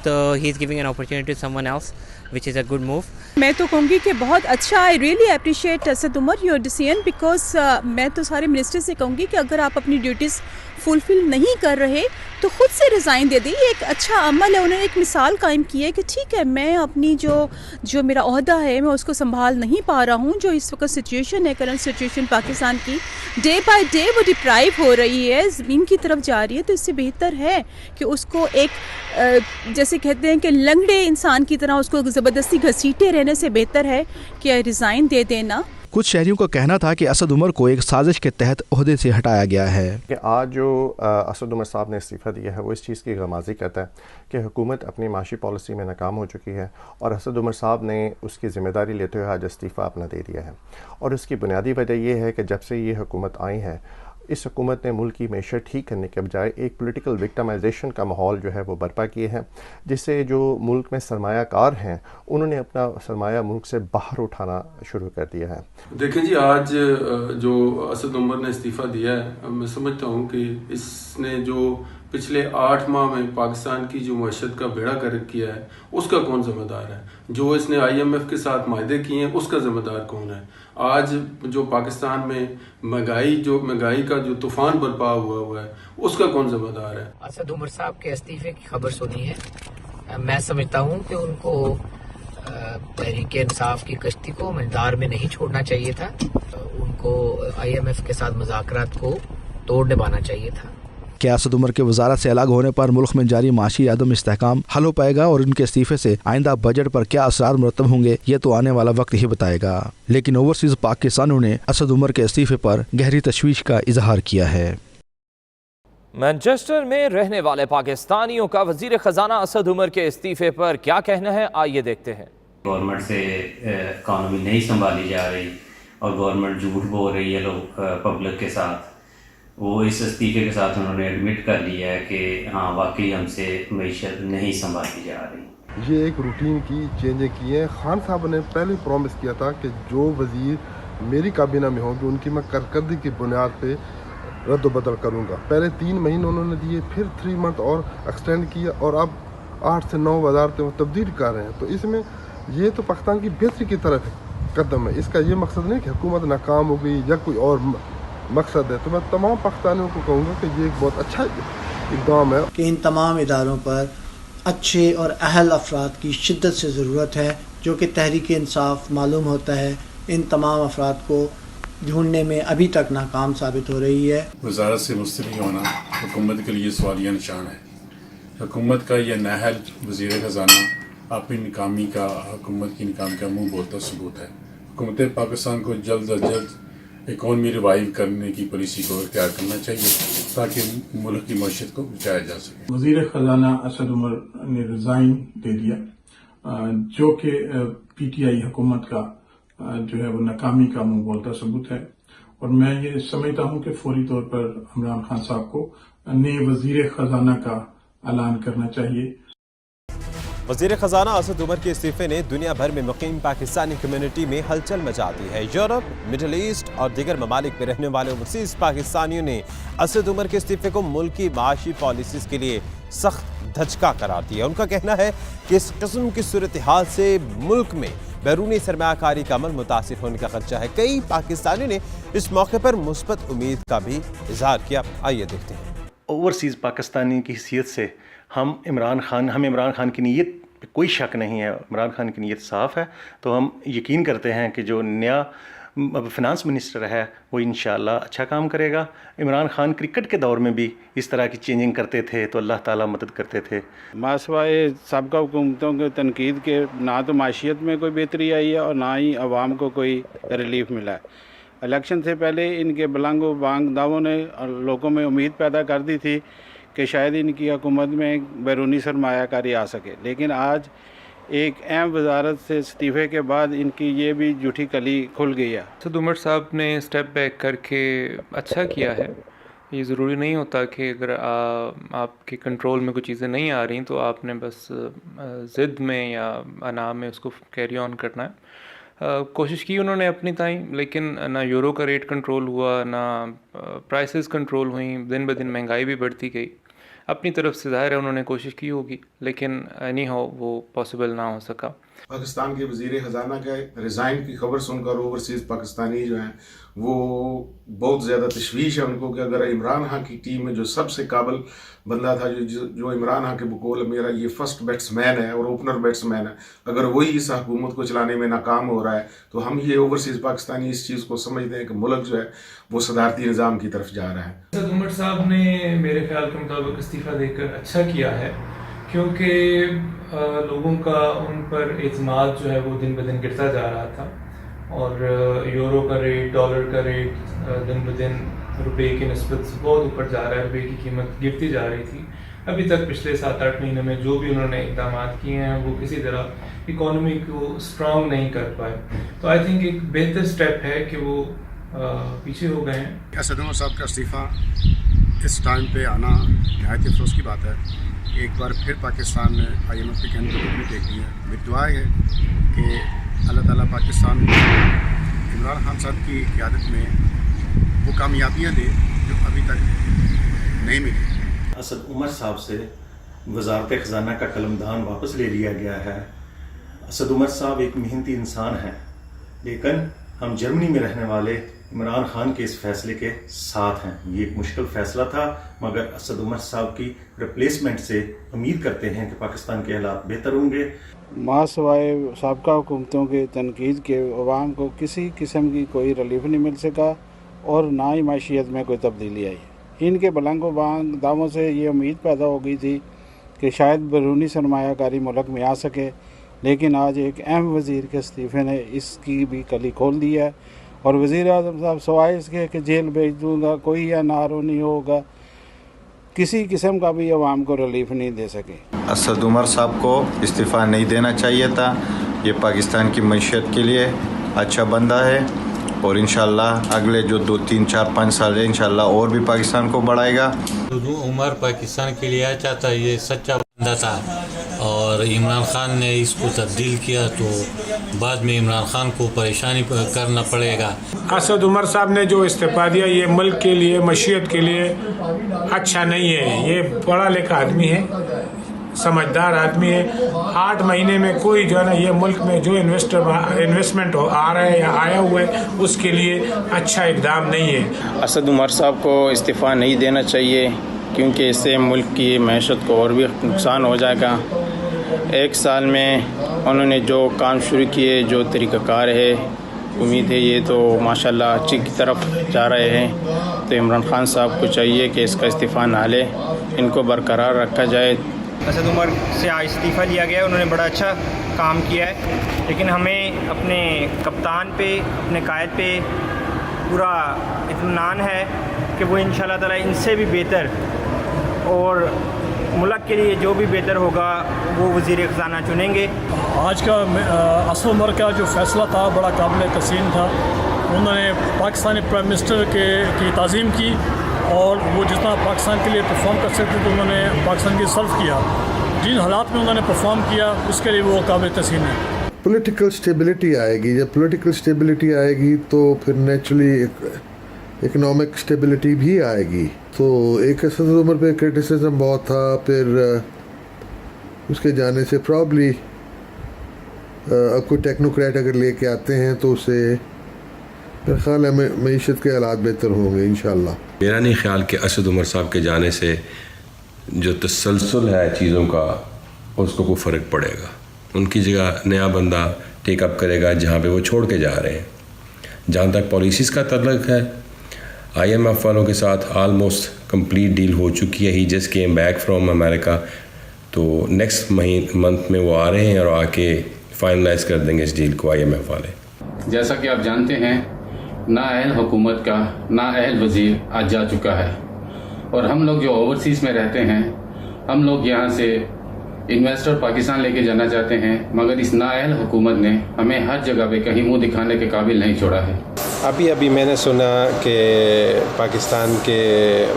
तो he is giving an opportunity to someone else which is a good move. मैं तो कहूँगी कि बहुत अच्छा, I really appreciate Asad Umar your decision, because मैं तो सारे मिनिस्टर से कहूँगी कि अगर आप अपनी ड्यूटीज़ फुलफिल नहीं कर रहे तो खुद से रिज़ाइन दे दें। ये एक अच्छा अमल है। उन्होंने एक मिसाल कायम की है कि ठीक है, मैं अपनी जो मेरा ओहदा है मैं उसको संभाल नहीं पा रहा हूँ। जो इस वक्त सिचुएशन है, करंट सिचुएशन पाकिस्तान की, डे बाय डे वो डिप्राइव हो रही है, ज़मीन की तरफ जा रही है, तो इससे बेहतर है कि उसको एक जैसे कहते हैं कि लंगड़े इंसान की तरह उसको ज़बरदस्ती घसीटे रहने से बेहतर है कि रिज़ाइन दे देना। कुछ शहरियों का कहना था कि असद उमर को एक साजिश के तहत ओहदे से हटाया गया है। कि आज जो असद उमर साहब ने इस्तीफ़ा दिया है वो इस चीज़ की गमाज़ी करता है कि हुकूमत अपनी माशी पॉलिसी में नाकाम हो चुकी है और असद उमर साहब ने उसकी ज़िम्मेदारी लेते हुए आज इस्तीफ़ा अपना दे दिया है। और उसकी बुनियादी वजह यह है कि जब से ये हुकूमत आई है, इस हुकूमत ने मुल्क की मैशत ठीक करने के बजाय एक पॉलिटिकल विक्टिमाइजेशन का माहौल जो है वो बर्पा किए हैं, जिससे जो मुल्क में सरमायाकार हैं उन्होंने अपना सरमाया मुल्क से बाहर उठाना शुरू कर दिया है। देखें जी, आज जो असद उमर ने इस्तीफ़ा दिया है, मैं समझता हूँ कि इसने जो पिछले 8 माह में पाकिस्तान की जो मईशत का बेड़ा गर्क किया है उसका कौन ज़िम्मेदार है? जो इसने IMF के साथ मायदे किए हैं उसका ज़िम्मेदार कौन है? आज जो पाकिस्तान में महंगाई का जो तूफान बर्पा हुआ है उसका कौन ज़िम्मेदार है? असद उमर साहब के इस्तीफे की खबर सुनी है। मैं समझता हूँ कि उनको तहरीक इंसाफ की कश्ती को मझदार में नहीं छोड़ना चाहिए था, उनको IMF के साथ मुज़ाकरात को तोड़ निभाना चाहिए था। क्या असद उमर के वजारत से अलग होने पर मुल्क में जारी माशी अदम इस्तेहकाम हल हो पाएगा और उनके इस्तीफे से आइंदा बजट पर क्या असरार मुरतब होंगे, ये तो आने वाला वक्त ही बताएगा। लेकिन ओवरसीज पाकिस्तानियों ने असद उमर के इस्तीफे पर गहरी तशवीश का इजहार किया है। मैनचेस्टर में रहने वाले पाकिस्तानियों का वजीर खजाना असद उमर के इस्तीफे पर क्या कहना है, आइए देखते हैं। गवर्नमेंट से इकॉनमी नहीं संभाली जा रही और गवर्नमेंट झूठ बोल रही है लोग पब्लिक के साथ, वो इस इस्तीफे के साथ उन्होंने एडमिट कर लिया है कि हाँ वाकई हमसे मईशत नहीं संभाली जा रही। ये एक रूटीन की चेंजें की हैं। खान साहब ने पहले प्रॉमिस किया था कि जो वजीर मेरी काबीना में होंगे उनकी मैं कारकर्दगी की बुनियाद पे रद्द बदल करूँगा। पहले 3 महीने उन्होंने दिए, फिर 3 मंथ और एक्सटेंड किया और अब 8 से 9 वजारतें वो तब्दील कर रहे हैं। तो इसमें ये तो पाकिस्तान की बेहतरी की तरफ कदम है। इसका ये मकसद नहीं कि हुकूमत नाकाम हो गई या कोई और मकसद है। तो मैं तमाम पाकिस्तानियों को कहूँगा कि ये एक बहुत अच्छा इक़दाम है कि इन तमाम इदारों पर अच्छे और अहल अफराद की शिद्दत से ज़रूरत है, जो कि तहरीक इंसाफ मालूम होता है इन तमाम अफराद को ढूंढने में अभी तक नाकाम साबित हो रही है। वजारत से मुस्तफ़ी होना हुकूमत के लिए सवालिया निशान है। हुकूमत का यह नाअहल वज़ीर ख़जाना अपनी नाकामी का, हुकूमत की नाकामी का मुँह बोलता सबूत है। हुकूमत पाकिस्तान को जल्द अज जल्द इकॉनमी रिवाइव करने की पॉलिसी को इख्तियार करना चाहिए ताकि मुल्क की मईशत को बचाया जा सके। वज़ीर ख़जाना असद उमर ने रिज़ाइन दे दिया, जो कि PTI हुकूमत का जो है वो नाकामी का मुंह बोलता सबूत है। और मैं ये समझता हूँ कि फौरी तौर पर इमरान खान साहब को नए वज़ीर ख़जाना का ऐलान करना चाहिए। वज़ीर ख़जाना असद उमर के इस्तीफे ने दुनिया भर में मुकीम पाकिस्तानी कम्युनिटी में हलचल मचा दी है। यूरोप, मिडल ईस्ट और दीगर ममालिक में रहने वाले ओवरसीज़ पाकिस्तानियों ने असद उमर के इस्तीफे को मुल्क की माशी पॉलिसीज़ के लिए सख्त धचका करार दिया। उनका कहना है कि इस किस्म की सूरत हाल से मुल्क में बैरूनी सरमायाकारी का अमल मुतासिर होने का खदशा है। कई पाकिस्तानियों ने इस मौके पर मुस्बत उम्मीद का भी इजहार किया। आइए देखते हैं। ओवरसीज़ पाकिस्तानी की हैसियत से हमें इमरान खान की नीयत पे कोई शक नहीं है, इमरान खान की नीयत साफ़ है। तो हम यकीन करते हैं कि जो नया फिनांस मिनिस्टर है वो इंशाअल्लाह अच्छा काम करेगा। इमरान खान क्रिकेट के दौर में भी इस तरह की चेंजिंग करते थे तो अल्लाह ताला मदद करते थे। मासवाए सबका हुकूमतों के तनकीद के ना तो माशियत में कोई बेहतरी आई है और ना ही अवाम को कोई रिलीफ मिला है। इलेक्शन से पहले इनके बलांगो बांग दावों ने लोगों में उम्मीद पैदा कर दी थी कि शायद इनकी हुकूमत में बैरूनी सरमायाकारी आ सके, लेकिन आज एक अहम वजारत से इस्तीफ़े के बाद इनकी ये भी झूठी कली खुल गई है। असद उमर साहब ने स्टेप बैक करके अच्छा किया है। ये ज़रूरी नहीं होता कि अगर आपके कंट्रोल में कुछ चीज़ें नहीं आ रही तो आपने बस ज़िद में या अना में उसको कैरी ऑन करना है। कोशिश की उन्होंने अपनी ताई, लेकिन ना यूरो का रेट कंट्रोल हुआ, ना प्राइसेस कंट्रोल हुई, दिन ब दिन महंगाई भी बढ़ती गई। अपनी तरफ से ज़ाहिर है उन्होंने कोशिश की होगी, लेकिन एनी हाउ वो पॉसिबल ना हो सका। पाकिस्तान के वज़ीर ख़जाना के रिज़ाइन की खबर सुनकर ओवरसीज़ पाकिस्तानी जो हैं वो बहुत ज़्यादा तशवीश है उनको कि अगर इमरान खान की टीम में जो सबसे काबिल बंदा था, जो इमरान खान के बकौल मेरा ये फर्स्ट बैट्समैन है और ओपनर बैट्समैन है, अगर वही इस हुकूमत को चलाने में नाकाम हो रहा है तो हम ये ओवरसीज़ पाकिस्तानी इस चीज़ को समझते हैं कि मुल्क जो है वो सदारती निज़ाम की तरफ जा रहा है। असद उमर साहब ने मेरे ख्याल के मुताबिक इस्तीफ़ा देकर अच्छा किया है, क्योंकि लोगों का उन पर एतमाद जो है वो दिन ब दिन गिरता जा रहा था और यूरो का रेट, डॉलर का रेट दिन ब दिन रुपए की निस्बत से बहुत ऊपर जा रहा है। रुपए की कीमत गिरती जा रही थी। अभी तक पिछले 7-8 महीने में जो भी उन्होंने इक़दाम किए हैं वो किसी तरह इकॉनमी को स्ट्रॉन्ग नहीं कर पाए। तो आई थिंक एक बेहतर स्टेप है कि वो पीछे हो गए हैं। असद उमर साहब का इस्तीफ़ा इस टाइम पे आना नहायत अफसोस की बात है। एक बार फिर पाकिस्तान ने IMF के कहने पर भी देख लिया। मेरी दुआ है कि अल्लाह ताला पाकिस्तान इमरान खान साहब की क़यादत में वो कामयाबियाँ दे जो अभी तक नहीं मिली। असद उमर साहब से वजारत ख़जाना का कलमदान वापस ले लिया गया है। असद उमर साहब एक मेहनती इंसान हैं, लेकिन हम जर्मनी में रहने वाले इमरान खान के इस फैसले के साथ हैं। ये एक मुश्किल फ़ैसला था, मगर असद उमर साहब की रिप्लेसमेंट से उम्मीद करते हैं कि पाकिस्तान के हालात बेहतर होंगे। मासवाए सबका हुकूमतों के तनकीद के अवाम को किसी किस्म की कोई रिलीफ नहीं मिल सका और ना ही माशियत में कोई तब्दीली आई। इनके बलंगो बांग दावों से ये उम्मीद पैदा हो गई थी कि शायद बैरूनी सरमायाकारी मुल्क में आ सके, लेकिन आज एक अहम वज़ीर के इस्तीफ़े ने इसकी भी कली खोल दी है और वज़ीर आज़म साहब सवाए इसके कि जेल भेज दूँगा, कोई या नारो नहीं होगा, किसी किस्म का भी अवाम को रिलीफ नहीं दे सके। असद उमर साहब को इस्तीफ़ा नहीं देना चाहिए था। ये पाकिस्तान की मईशत के लिए अच्छा बंदा है और इंशाल्लाह अगले जो 2, 3, 4, 5 साल है इंशाल्लाह और भी पाकिस्तान को बढ़ाएगा। उमर पाकिस्तान के लिए अच्छा था, ये सच्चा बंदा था और इमरान खान ने इसको तब्दील किया तो बाद में इमरान खान को परेशानी करना पड़ेगा। असद उमर साहब ने जो इस्तीफ़ा दिया ये मुल्क के लिए, मशीयत के लिए अच्छा नहीं है। ये पढ़ा लिखा आदमी है, समझदार आदमी है। 8 महीने में कोई जो है ना ये मुल्क में जो इन्वेस्टमेंट आ रहा है या आया हुआ है उसके लिए अच्छा इकदाम नहीं है। असद उमर साहब को इस्तीफ़ा नहीं देना चाहिए, क्योंकि इससे मुल्क की मैशत को और भी नुकसान हो जाएगा। 1 साल में उन्होंने जो काम शुरू किए, जो तरीक़ाकार है, उम्मीद है ये तो माशाल्लाह अच्छी की तरफ जा रहे हैं। तो इमरान खान साहब को चाहिए कि इसका इस्तीफ़ा ना ले, इनको बरकरार रखा जाए। असद उमर से इस्तीफ़ा लिया गया, उन्होंने बड़ा अच्छा काम किया है, लेकिन हमें अपने कप्तान पे, अपने कायद पे पूरा इत्मीनान है कि वो इंशाल्लाह ताला इनसे भी बेहतर और मुल्क के लिए जो भी बेहतर होगा वो वज़ीर ख़जाना चुनेंगे। आज का असद उमर का जो फ़ैसला था बड़ा काबिल तस्लीम था। उन्होंने पाकिस्तानी प्राइम मिनिस्टर की ताज़ीम की और वो जितना पाकिस्तान के लिए परफॉर्म कर सकते तो उन्होंने पाकिस्तान की सर्व किया। जिन हालात में उन्होंने परफॉर्म किया उसके लिए वो काबिल तस्लीम है। पॉलिटिकल स्टेबिलिटी आएगी, जब पॉलिटिकल स्टेबिलिटी आएगी तो फिर नेचुरली इकोनॉमिक स्टेबिलिटी भी आएगी। तो एक असद उमर पे क्रिटिसिज्म बहुत था, फिर उसके जाने से प्रॉब्ली कोई टेक्नोक्रेट अगर लेके आते हैं तो उससे मेरा ख्याल है मईशत के हालात बेहतर होंगे इंशाल्लाह। मेरा नहीं ख्याल कि असद उमर साहब के जाने से जो तसलसल है चीज़ों का उसको कोई फ़र्क पड़ेगा। उनकी जगह नया बंदा टेकअप करेगा जहाँ पे वो छोड़ के जा रहे हैं। जहाँ तक पॉलिसीज़ का तल्लुक़ है, IMF वालों के साथ आलमोस्ट कंप्लीट डील हो चुकी है। He just came back from America, तो नेक्स्ट मंथ में वो आ रहे हैं और आके फाइनलाइज कर देंगे इस डील को IMF वाले। जैसा कि आप जानते हैं, नाअहल हुकूमत का नाअहल वज़ीर आज जा चुका है और हम लोग जो ओवरसीज़ में रहते हैं, हम लोग यहाँ से इन्वेस्टर पाकिस्तान लेके जाना चाहते हैं, मगर इस नाअहल हुकूमत ने हमें हर जगह पे कहीं मुंह दिखाने के काबिल नहीं छोड़ा है। अभी मैंने सुना कि पाकिस्तान के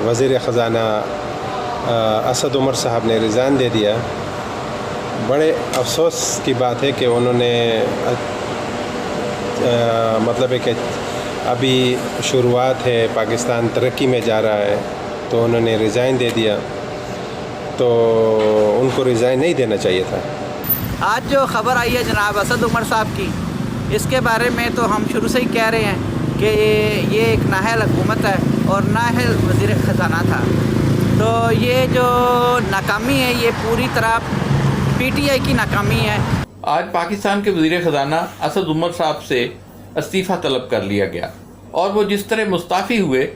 वज़ीर ख़ज़ाना असद उमर साहब ने रिज़ाइन दे दिया। बड़े अफसोस की बात है कि उन्होंने मतलब है कि अभी शुरुआत है, पाकिस्तान तरक्की में जा रहा है, तो उन्होंने रिज़ाइन दे दिया। तो उनको रिज़ाइन नहीं देना चाहिए था। आज जो ख़बर आई है जनाब असद उमर साहब की, इसके बारे में तो हम शुरू से ही कह रहे हैं कि ये एक नाअहल हुकूमत है और नाअहल वज़ीर ख़ज़ाना था। तो ये जो नाकामी है ये पूरी तरह PTI की नाकामी है। आज पाकिस्तान के वज़ीर ख़ज़ाना असद उमर साहब से इस्तीफ़ा तलब कर लिया गया और वो जिस तरह मुस्ताफ़ी हुए,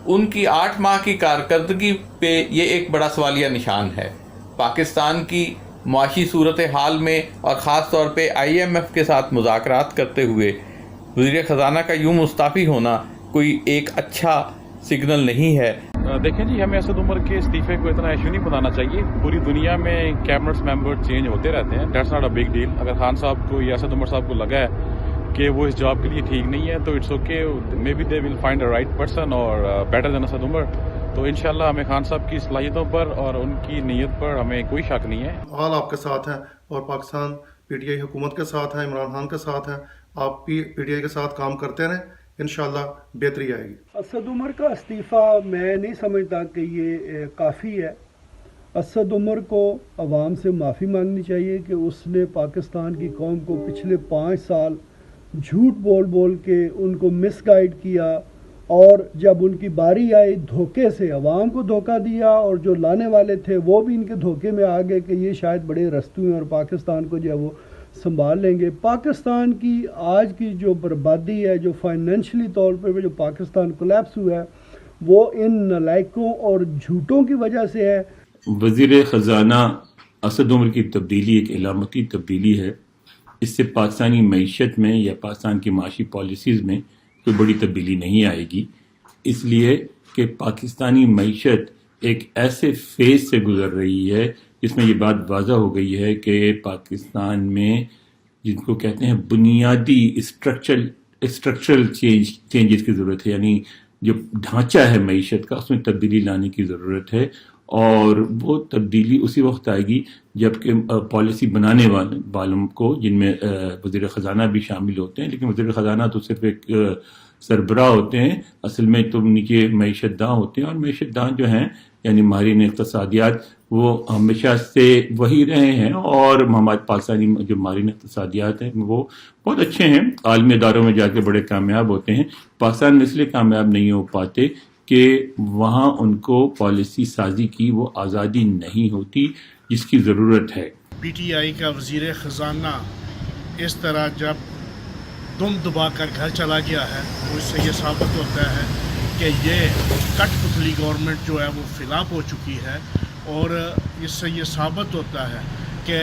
उनकी 8 माह की कारकर्दगी पे ये एक बड़ा सवालिया निशान है। पाकिस्तान की माशी सूरत हाल में और ख़ास तौर पे IMF के साथ मुज़ाकरात करते हुए वज़ीर ख़ज़ाना का यूँ मुस्ताफ़ी होना कोई एक अच्छा सिग्नल नहीं है। देखें जी, हमें असद उमर के इस्तीफ़े को इतना इशू नहीं बनाना चाहिए। पूरी दुनिया में कैबिनेट मेंबर चेंज होते रहते हैं, that's not a big deal. अगर खान साहब को या असद उमर साहब को लगा है कि वो इस जॉब के लिए ठीक नहीं है तो it's okay, may be they will find a right person और बेटर देन असद उमर। तो इंशाल्लाह हमें खान साहब की सलाहियतों पर और उनकी नीयत पर हमें कोई शक नहीं है। हाल आपके साथ है और पाकिस्तान PTI हुकूमत के साथ है, इमरान खान के साथ है। आप PTI के साथ काम करते रहें, इंशाल्लाह बेहतरी आएगी। असद उमर का इस्तीफ़ा मैं नहीं समझता कि ये काफ़ी है। असद उमर को अवाम से माफ़ी मांगनी चाहिए कि उसने पाकिस्तान की कौम को पिछले 5 साल झूठ बोल के उनको मिसगाइड किया और जब उनकी बारी आई धोखे से अवाम को धोखा दिया और जो लाने वाले थे वो भी इनके धोखे में आ गए कि ये शायद बड़े रस्तू हैं और पाकिस्तान को जो है वो संभाल लेंगे। पाकिस्तान की आज की जो बर्बादी है, जो फाइनेंशियली तौर पर जो पाकिस्तान कोलैप्स हुआ है, वो इन नालायकों और झूठों की वजह से है। वज़ीर ख़ज़ाना असद उमर की तब्दीली एक इलामती तब्दीली है। इससे पाकिस्तानी मईशत में या पाकिस्तान की माशी पॉलिसीज़ में कोई बड़ी तब्दीली नहीं आएगी, इसलिए कि पाकिस्तानी मईशत एक ऐसे फेज़ से गुज़र रही है जिसमें ये बात वाज़ा हो गई है कि पाकिस्तान में जिनको कहते हैं बुनियादी स्ट्रक्चरल चेंजेस की ज़रूरत है, यानी जो ढांचा है मईशत का उसमें तब्दीली लाने की ज़रूरत है। और वो तब्दीली उसी वक्त आएगी जबकि पॉलिसी बनाने वालों को, जिनमें वज़ीर ख़ज़ाना भी शामिल होते हैं, लेकिन वज़ीर ख़ज़ाना तो सिर्फ एक सरबराह होते हैं, असल में तो नीचे मईशतदां होते हैं। और मईशतदां जो हैं यानी माहिरीन इक़्तिसादियात, वो हमेशा से वही रहे हैं और हमारे पाकिस्तानी जो माहिरीन इक़्तिसादियात हैं वो बहुत अच्छे हैं, आलमी इदारों में जाके बड़े कामयाब होते हैं। पाकिस्तान में इसलिए कामयाब नहीं हो पाते कि वहाँ उनको पॉलिसी साजी की वो आज़ादी नहीं होती जिसकी ज़रूरत है। PTI का वज़ीर ख़ज़ाना इस तरह जब दुम दबा कर घर चला गया है तो इससे ये साबित होता है कि ये कठपुतली गवर्नमेंट जो है वो फ़िलाप हो चुकी है और इससे ये साबित होता है कि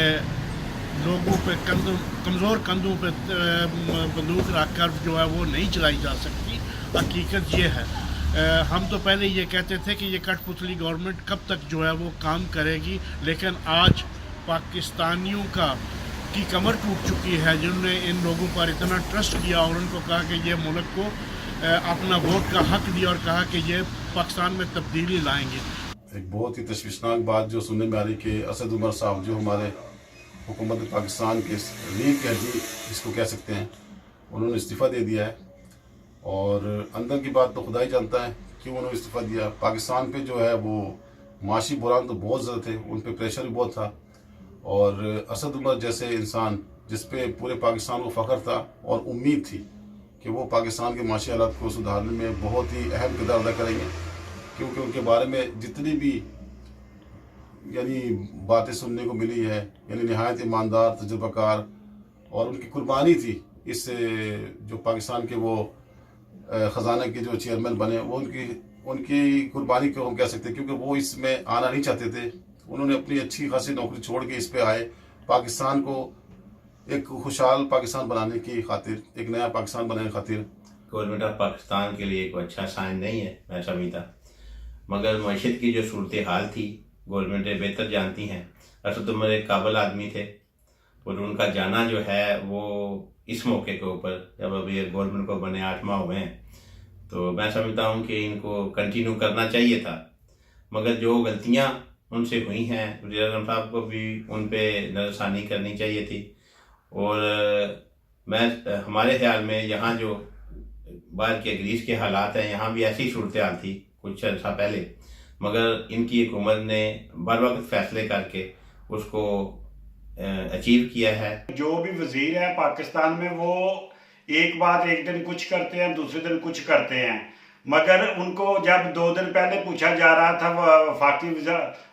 लोगों पे कमज़ोर कंधों पे बंदूक रखकर जो है वो नहीं चलाई जा सकती। हकीकत ये है, हम तो पहले ये कहते थे कि ये कठपुतली गवर्नमेंट कब तक जो है वो काम करेगी, लेकिन आज पाकिस्तानियों की कमर टूट चुकी है जिन्होंने इन लोगों पर इतना ट्रस्ट किया और उनको कहा कि ये मुल्क को अपना वोट का हक दिया और कहा कि ये पाकिस्तान में तब्दीली लाएंगे। एक बहुत ही तशवीशनाक बात जो सुनने में आ रही कि असद उमर साहब जो हमारे हुकूमत पाकिस्तान के लीड कैदी इसको कह सकते हैं, उन्होंने इस्तीफ़ा दे दिया है। और अंदर की बात तो खुदा ही जानता है क्यों उन्होंने इस्तीफ़ा दिया। पाकिस्तान पे जो है वो माशी बुरान तो बहुत ज़्यादा थे, उन पे प्रेशर भी बहुत था और असद उमर जैसे इंसान जिस पे पूरे पाकिस्तान को फ़ख्र था और उम्मीद थी कि वो पाकिस्तान के माशी हालात को सुधारने में बहुत ही अहम किरदार अदा करेंगे, क्योंकि उनके बारे में जितनी भी यानी बातें सुनने को मिली है, यानी नहायत ईमानदार, तजुर्बाकार, और उनकी कुर्बानी थी इस जो पाकिस्तान के वो ख़जाना के जो चेयरमैन बने, वो उनकी कुर्बानी को हम कह सकते हैं, क्योंकि वो इसमें आना नहीं चाहते थे। उन्होंने अपनी अच्छी खासी नौकरी छोड़ के इस पे आए, पाकिस्तान को एक खुशहाल पाकिस्तान बनाने की खातिर, एक नया पाकिस्तान बनाने की खातिर। गवर्नमेंट ऑफ पाकिस्तान के लिए कोई अच्छा साइन नहीं है, मैं समझता, मगर मईशत की जो सूरत हाल थी गवर्नमेंटें बेहतर जानती हैं। असद उमर एक काबिल आदमी थे और उनका जाना जो है वो इस मौके के ऊपर, जब अभी गवर्नमेंट को बने 8 माह हुए हैं, तो मैं समझता हूँ कि इनको कंटिन्यू करना चाहिए था। मगर जो गलतियाँ उनसे हुई हैं, वज़ीर आज़म साहब को भी उन पर नज़रसानी करनी चाहिए थी। और हमारे ख्याल में यहाँ जो बाहर के ग्रीस के हालात हैं, यहाँ भी ऐसी सूरत हाल थी कुछ अर्सा पहले, मगर इनकी हुकूमत ने बर वक्त फैसले करके उसको अचीव किया है। जो भी वजीर है पाकिस्तान में, वो एक बात एक दिन कुछ करते हैं, दूसरे दिन कुछ करते हैं, मगर उनको जब 2 दिन पहले पूछा जा रहा था वफाकी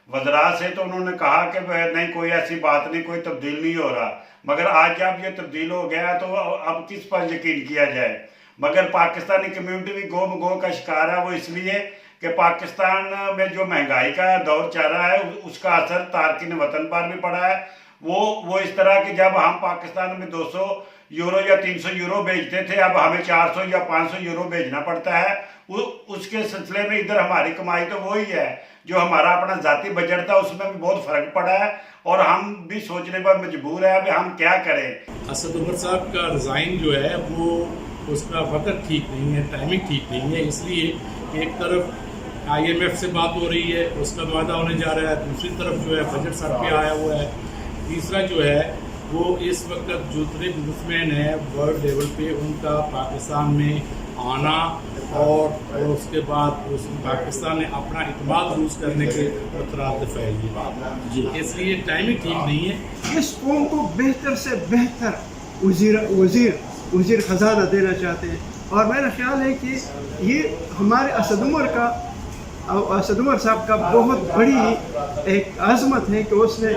वज़रा से, तो उन्होंने कहा कि नहीं, कोई ऐसी बात नहीं, कोई तब्दील नहीं हो रहा। मगर आज जब ये तब्दील हो गया तो अब किस पर यकीन किया जाए। मगर पाकिस्तानी कम्यूनिटी भी गो का शिकार है, वो इसलिए कि पाकिस्तान में जो महंगाई का दौर चल रहा है उसका असर तारकिन वतन पर भी पड़ा है। वो इस तरह कि जब हम पाकिस्तान में 200 यूरो या 300 यूरो भेजते थे, अब हमें 400 या 500 यूरो भेजना पड़ता है। उसके सिलसिले में इधर हमारी कमाई तो वही है, जो हमारा अपना ज़ाती बजट था उसमें भी बहुत फ़र्क पड़ा है, और हम भी सोचने पर मजबूर है अभी हम क्या करें। असद उमर साहब का रिज़ाइन जो है वो उसका वक्त ठीक नहीं है, टाइमिंग ठीक नहीं है, इसलिए एक तरफ IMF से बात हो रही है, उसका वादा होने जा रहा है, दूसरी तरफ जो है बजट सर पे आया हुआ है, तीसरा जो है वो इस वक्त जितने बिजनेसमैन हैं वर्ल्ड लेवल पे उनका पाकिस्तान में आना और उसके बाद पाकिस्तान ने अपना इत्मीनान लूज करने के खतरात फैली जी, इसलिए टाइमिंग ठीक नहीं है। इस कौम को बेहतर से बेहतर वज़ीर ख़जाना देना चाहते हैं, और मेरा ख्याल है कि ये हमारे असद उमर साहब का बहुत बड़ी एक आज़मत है कि उसने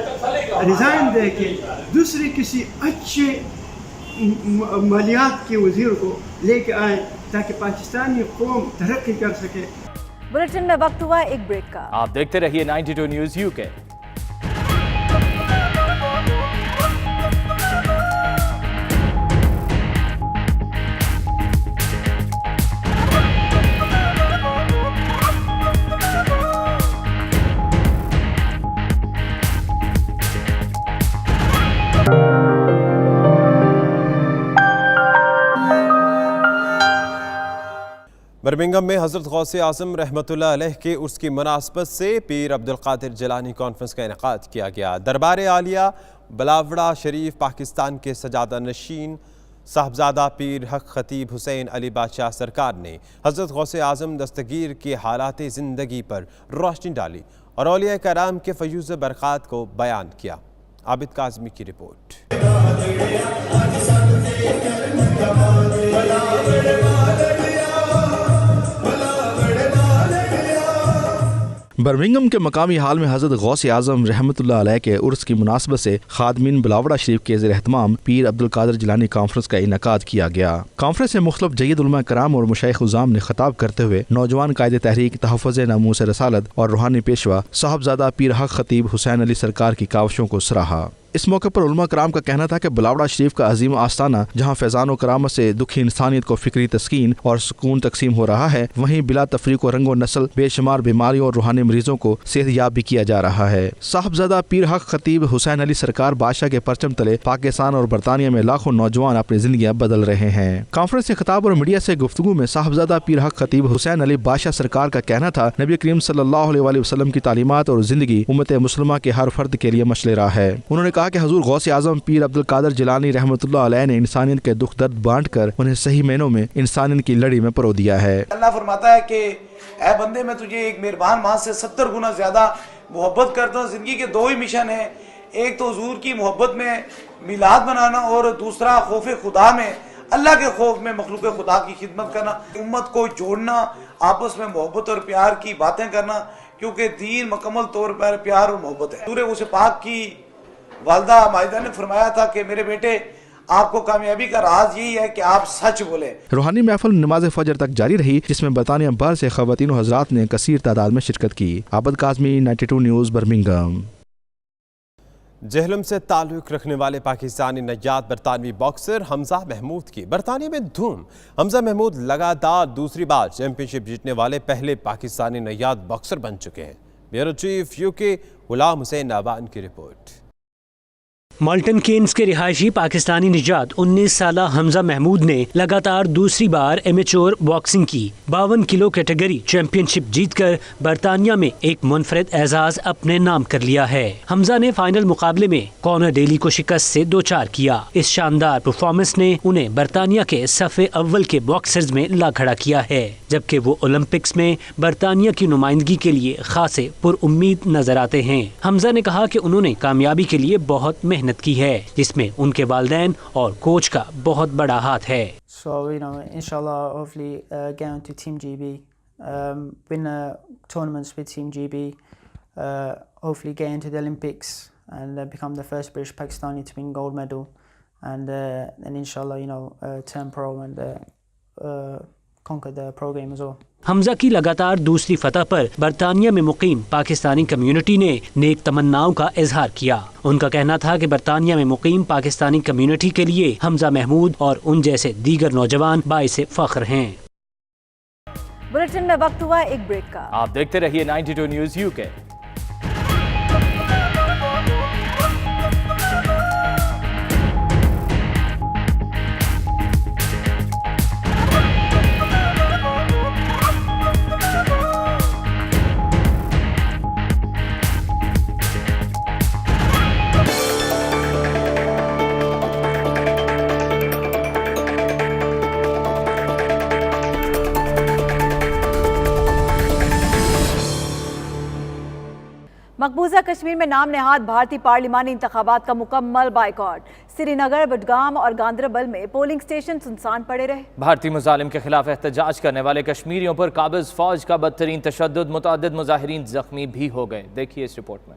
रिज़ाइन दे के दूसरी किसी अच्छे मालियात के वज़ीर को लेके आए, ताकि पाकिस्तानी कौम तरक्की कर सके। बुलेटिन में वक्त हुआ एक ब्रेक का। आप देखते रहिए 92 न्यूज़ UK। बर्मिंघम में हज़रत गौसे आज़म रहमतुल्लाह अलैह के उर्स की मुनासबत से पीर अब्दुल कादिर जिलानी कॉन्फ्रेंस का इनेकाद किया गया। दरबार आलिया बिलावड़ा शरीफ पाकिस्तान के सजादा नशीन साहबजादा पीर हक खतीब हुसैन अली बादशाह सरकार ने हज़रत गौसे आज़म दस्तगीर के हालात ज़िंदगी पर रोशनी डाली और औलिया कराम के फयूज़ बरक़ात को बयान किया। आबिद काज़मी की रिपोर्ट। बर्मिंघम के मकामी हाल में हज़रत गौसे आज़म रहमतुल्लाह अलैह के उर्स की मुनासबत से खादमीन बिलावड़ा शरीफ के ज़ेर-ए-एहतमाम पीर अब्दुल कादिर जिलानी कॉन्फ्रेंस का इनेकाद किया गया। कॉन्फ्रेंस में मुख्तलिफ जय्यद उलमा कराम और मशाइख उज़्ज़ाम ने खिताब करते हुए नौजवान कायदे तहरीक तहफ़्फ़ुज़ नामूस रसालत और रूहानी पेशवा साहबजादा पीर हक खतीब हुसैन अली सरकार की काविशों को सराहा। इस मौके पर उलमा कराम का कहना था कि बिलावड़ा शरीफ का अजीम आस्थाना जहाँ फैज़ान व करामत से दुखी इंसानियत को फिक्री तस्कीन और सुकून तकसीम हो रहा है, वहीं बिला तफरीक व रंग व नस्ल बेशुमार बीमारियों और रूहानी मरीजों को सेहतयाब भी किया जा रहा है। साहबजादा पीर हक खतीब हुसैन अली सरकार बादशाह के परचम तले पाकिस्तान और बरतानिया में लाखों नौजवान अपनी जिंदगियां बदल रहे हैं। कॉन्फ्रेंस से खिताब और मीडिया से गुफ्तगू में साहबजादा पीर हक खतीब हुसैन अली बादशाह सरकार का कहना था, नबी करीम सल्लल्लाहु अलैहि वसल्लम की तालीमात और जिंदगी उम्मत मुस्लिमा के हर फर्द के लिए मशले राह है। उन्होंने कहा कि हजूर गौसे आज़म पीर अब्दुल कादिर जिलानी रहमतुल्लाह अलैह ने इंसानियत के दुख दर्द बांट कर उन्हें सही मायनों में इंसानियत की लड़ी में परो दिया है। अल्लाह फरमाता है कि ऐ बंदे, मैं तुझे एक मेहरबान माँ से 70 गुना ज्यादा मोहब्बत करता हूँ। जिंदगी के 2 ही मिशन है, एक तो हुजूर की मोहब्बत में मिलाद मनाना और दूसरा खौफ खुदा में, अल्लाह के खौफ में मखलूक खुदा की खिदमत करना, उम्मत को जोड़ना, आपस में मोहब्बत और प्यार की बातें करना, क्योंकि दीन मुकम्मल तौर पर प्यार और मोहब्बत है। सूरह उस पाक की वालदा माहिदा ने फरमाया था कि मेरे बेटे आपको कामयाबी का राज यही है कि आप सच बोले। रूहानी महफिल नमाज फजर तक जारी रही, जिसमें बरतानिया भर से खवातीन और हजरात ने कसीर तादाद में शिरकत की। आबद काज़मी, 92 न्यूज़, बर्मिंघम। जहलम से ताल्लुक़ रखने वाले पाकिस्तानी नजात बरतानवी बॉक्सर हमजा महमूद की बरतानिया में धूम। हमजा महमूद लगातार दूसरी बार चैंपियनशिप जीतने वाले पहले पाकिस्तानी नजात बॉक्सर बन चुके हैं। Bureau chief UK Ghulam Hussain नाबान की रिपोर्ट। माल्टन केन्स के रिहायशी पाकिस्तानी निजात 19 साल हमजा महमूद ने लगातार दूसरी बार एमेच्योर बॉक्सिंग की 52 किलो कैटेगरी चैंपियनशिप जीतकर बरतानिया में एक मुनफरद एजाज अपने नाम कर लिया है। हमजा ने फाइनल मुकाबले में कॉनर डेली को शिकस्त से 2-4 किया। इस शानदार परफॉर्मेंस ने उन्हें बरतानिया के सफ़े अव्वल के बॉक्सर्स में ला खड़ा किया है, जबकि वो ओलंपिक्स में बरतानिया की नुमाइंदगी के लिए खासे पुरउम्मीद नजर आते हैं। हमजा ने कहा कि उन्होंने कामयाबी के लिए बहुत मेहनत की है, जिसमें उनके वालिदैन और कोच का बहुत बड़ा हाथ है। So, inshallah, hopefully get on to Team GB, win tournaments with Team GB, hopefully get into the Olympics and become the first British Pakistani to win gold medal, and inshallah, turn pro and conquer the pro game as well. Hamza की लगातार दूसरी फतह पर बरतानिया में मुकीम Pakistani community ने नेक तमन्नाओं का इजहार किया। उनका कहना था कि बरतानिया में मुकीम पाकिस्तानी कम्युनिटी के लिए हमजा महमूद और उन जैसे दीगर नौजवान बाइसे फख्र हैं। बुलेटिन में वक्त हुआ एक ब्रेक का। आप देखते रहिए 92 न्यूज़ यूके। मकबूजा कश्मीर में नाम नेहाद भारतीय पार्लिमानी इंतखाबात का मुकम्मल बाइकॉट। श्रीनगर, बडगाम और गांदरबल में पोलिंग स्टेशन सुनसान पड़े रहे। भारतीय मुजालिम के खिलाफ एहतजाज करने वाले कश्मीरियों पर काबिज फौज का बदतरीन तशद्दुद, मुतअद्दिद मुजाहिरीन जख्मी भी हो गए। देखिए इस रिपोर्ट में।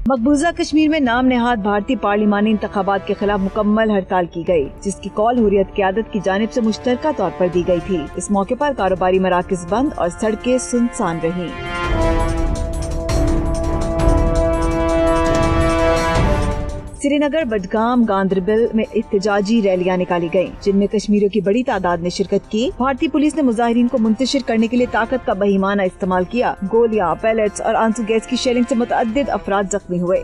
मकबूजा कश्मीर में नाम नेहाद भारतीय पार्लिमानी इंतखाबात के खिलाफ मुकम्मल हड़ताल की गई, जिसकी कॉल हुर्रियत क़यादत की जानिब से मुश्तरका तौर पर दी गई थी। इस मौके पर कारोबारी मराकज़ बंद और सड़कें सुनसान रहीं। श्रीनगर, बडगाम, गांदरबल में एहतजाजी रैलियां निकाली गयीं, जिनमें कश्मीरियों की बड़ी तादाद ने शिरकत की। भारतीय पुलिस ने मुजाहिरीन को मुंतशिर करने के लिए ताकत का बहीमाना इस्तेमाल किया। गोलियां, पैलेट्स और आंसू गैस की शेलिंग से मुतअद्दिद अफराद जख्मी हुए।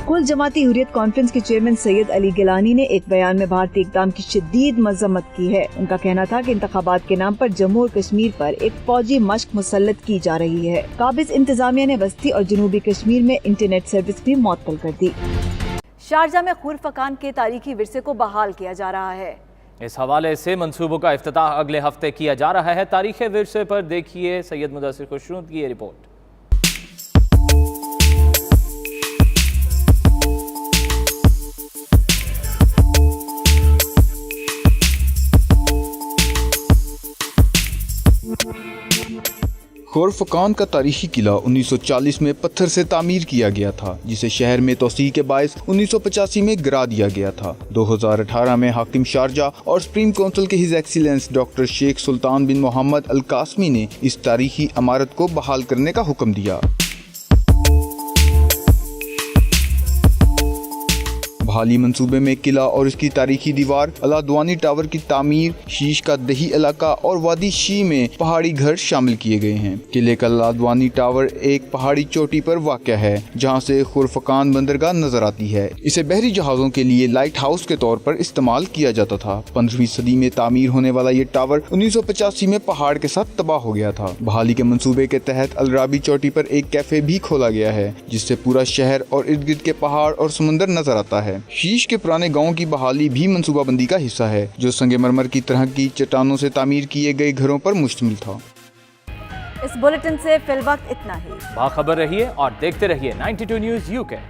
कुल जमाती हुर्रियत कॉन्फ्रेंस के चेयरमैन सैयद अली गिलानी ने एक बयान में भारतीय इक़दाम की शदीद मजम्मत की है। उनका कहना था कि इंतखाबात के नाम पर जम्मू और कश्मीर पर एक फौजी मश्क मुसल्लत की जा रही है। काबिज इंतजामिया ने वस्ती और जनूबी कश्मीर में इंटरनेट सर्विस भी मुअत्तल कर दी। शारजा में खुरफकान के तारीखी विरसे को बहाल किया जा रहा है। इस हवाले से मंसूबों का इफ्तिताह अगले हफ्ते किया जा रहा है। तारीख विरसे पर देखिए सैयद मुदस्सिर खुशनूद की ये रिपोर्ट। खुरफकान का तारीखी किला 1940 में पत्थर से तामीर किया गया था, जिसे शहर में तोसी के बायस 1985 में गिरा दिया गया था। 2018 में हाकिम शारजा और सुप्रीम काउंसिल के हिज एक्सीलेंस डॉक्टर शेख सुल्तान बिन मोहम्मद अल कासमी ने इस तारीखी इमारत को बहाल करने का हुक्म दिया। बहाली मंसूबे में किला और इसकी तारीखी दीवार, अलादवानी टावर की तामीर, शीश का दही इलाका और वादी शी में पहाड़ी घर शामिल किए गए हैं। किले का अलादवानी टावर एक पहाड़ी चोटी पर वाक़या है जहाँ से खुरफकान बंदरगाह नजर आती है। इसे बहरी जहाजों के लिए लाइट हाउस के तौर पर इस्तेमाल किया जाता था। 15वीं सदी में तामीर होने वाला ये टावर 1985 में पहाड़ के साथ तबाह हो गया था। बहाली के मंसूबे के तहत अलराबी चोटी पर एक कैफे भी खोला गया है जिससे पूरा शहर और इर्द गिर्द के पहाड़ और समंदर नजर आता है। शीश के पुराने गाँव की बहाली भी मंसूबाबंदी का हिस्सा है जो संगमरमर की तरह की चट्टानों से तामीर किए गए घरों पर मुश्तमिल था। इस बुलेटिन से फिलवक्त इतना ही। बाखबर रहिए और देखते रहिए 92 न्यूज़ UK।